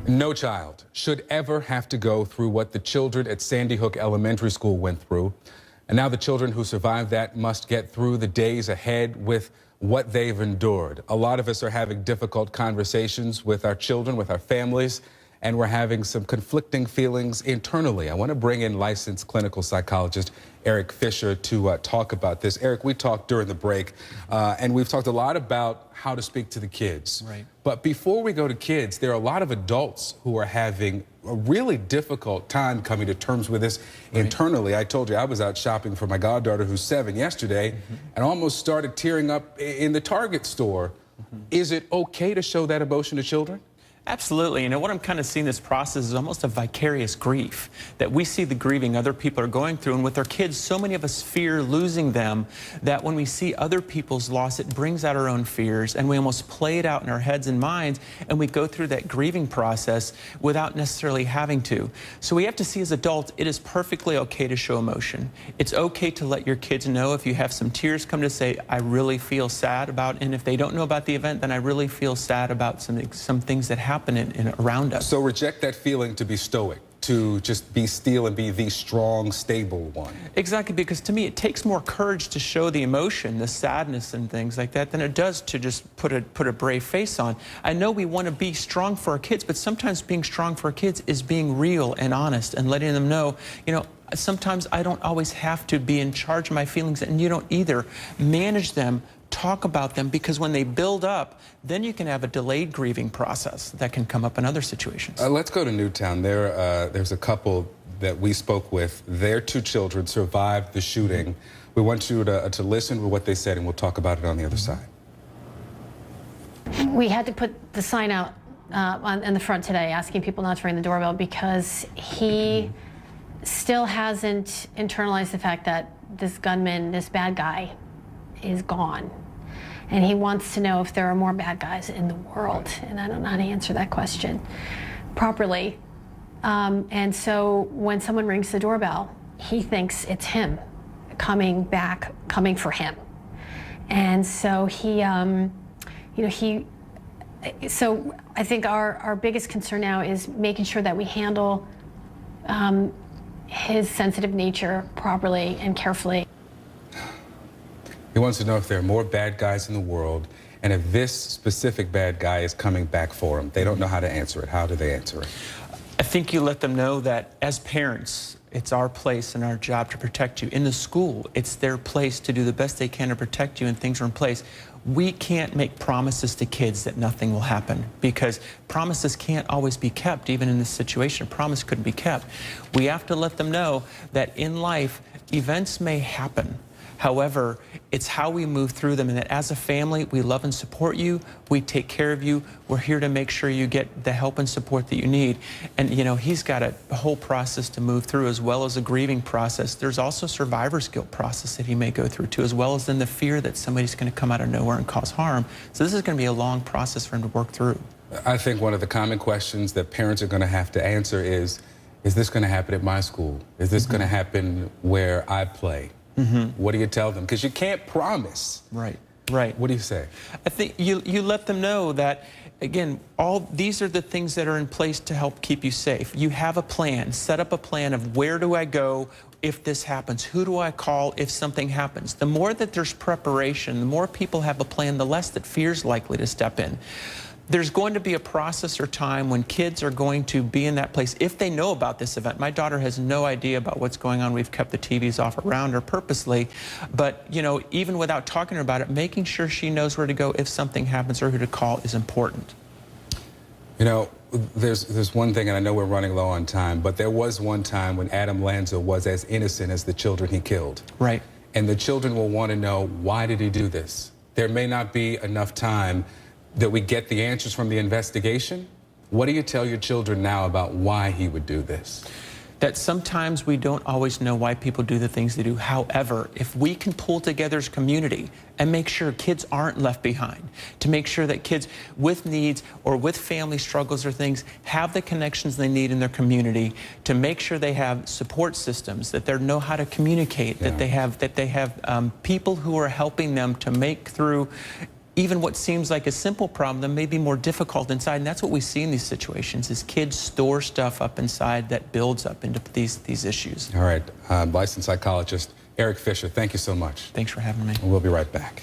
No child should ever have to go through what the children at Sandy Hook Elementary School went through. And now the children who survived that must get through the days ahead with what they've endured. A lot of us are having difficult conversations with our children, with our families, and we're having some conflicting feelings internally. I want to bring in licensed clinical psychologist Erik Fisher to talk about this. Erik, we talked during the break, and we've talked a lot about how to speak to the kids. Right. But before we go to kids, there are a lot of adults who are having a really difficult time coming to terms with this internally. I told you I was out shopping for my goddaughter, who's 7, yesterday, and almost started tearing up in the Target store. Is it okay to show that emotion to children? Absolutely. You know, what I'm kind of seeing this process is almost a vicarious grief, that we see the grieving other people are going through. And with our kids, so many of us fear losing them that when we see other people's loss, it brings out our own fears, and we almost play it out in our heads and minds, and we go through that grieving process without necessarily having to. So we have to see as adults, it is perfectly okay to show emotion. It's okay to let your kids know if you have some tears come to say, I really feel sad about, and if they don't know about the event, then I really feel sad about some things that happen around us. So reject that feeling to be stoic, to just be still and be the strong, stable one. Exactly, because to me it takes more courage to show the emotion, the sadness and things like that, than it does to just put a brave face on. I know we want to be strong for our kids, but sometimes being strong for our kids is being real and honest and letting them know, you know, sometimes I don't always have to be in charge of my feelings, and you don't either. Manage them, talk about them, because when they build up, then you can have a delayed grieving process that can come up in other situations. Let's go to Newtown. There's a couple that we spoke with. Their 2 children survived the shooting. We want you to listen to what they said, and we'll talk about it on the other side. We had to put the sign out in the front today asking people not to ring the doorbell because he still hasn't internalized the fact that this gunman, this bad guy, is gone. And he wants to know if there are more bad guys in the world. And I don't know how to answer that question properly. And so when someone rings the doorbell, he thinks it's him coming back, coming for him. And so so I think our biggest concern now is making sure that we handle his sensitive nature properly and carefully. He wants to know if there are more bad guys in the world, and if this specific bad guy is coming back for him. They don't know how to answer it. How do they answer it? I think you let them know that as parents, it's our place and our job to protect you. In the school, it's their place to do the best they can to protect you, and things are in place. We can't make promises to kids that nothing will happen, because promises can't always be kept. Even in this situation, a promise couldn't be kept. We have to let them know that in life, events may happen. However, it's how we move through them, and that as a family, we love and support you, we take care of you, we're here to make sure you get the help and support that you need. And you know, he's got a whole process to move through, as well as a grieving process. There's also survivor's guilt process that he may go through too, as well as then the fear that somebody's going to come out of nowhere and cause harm. So this is going to be a long process for him to work through. I think one of the common questions that parents are going to have to answer is this going to happen at my school? Is this going to happen where I play? What do you tell them? Because you can't promise. Right. What do you say? I think you let them know that, again, all these are the things that are in place to help keep you safe. You have a plan. Set up a plan of where do I go if this happens? Who do I call if something happens? The more that there's preparation, the more people have a plan, the less that fear's likely to step in. There's going to be a process or time when kids are going to be in that place if they know about this event. My daughter has no idea about what's going on. We've kept the TVs off around her purposely. But, you know, even without talking to her about it, making sure she knows where to go if something happens or who to call is important. You know, there's one thing, and I know we're running low on time, but there was one time when Adam Lanza was as innocent as the children he killed. Right. And the children will want to know, why did he do this? There may not be enough time that we get the answers from the investigation. What do you tell your children now about why he would do this? That sometimes we don't always know why people do the things they do. However, if we can pull together as a community and make sure kids aren't left behind, to make sure that kids with needs or with family struggles or things have the connections they need in their community, to make sure they have support systems, that they know how to communicate, that they have people who are helping them to make through even what seems like a simple problem may be more difficult inside. And that's what we see in these situations, is kids store stuff up inside that builds up into these issues. All right, licensed psychologist Erik Fisher, thank you so much. Thanks for having me. We'll be right back.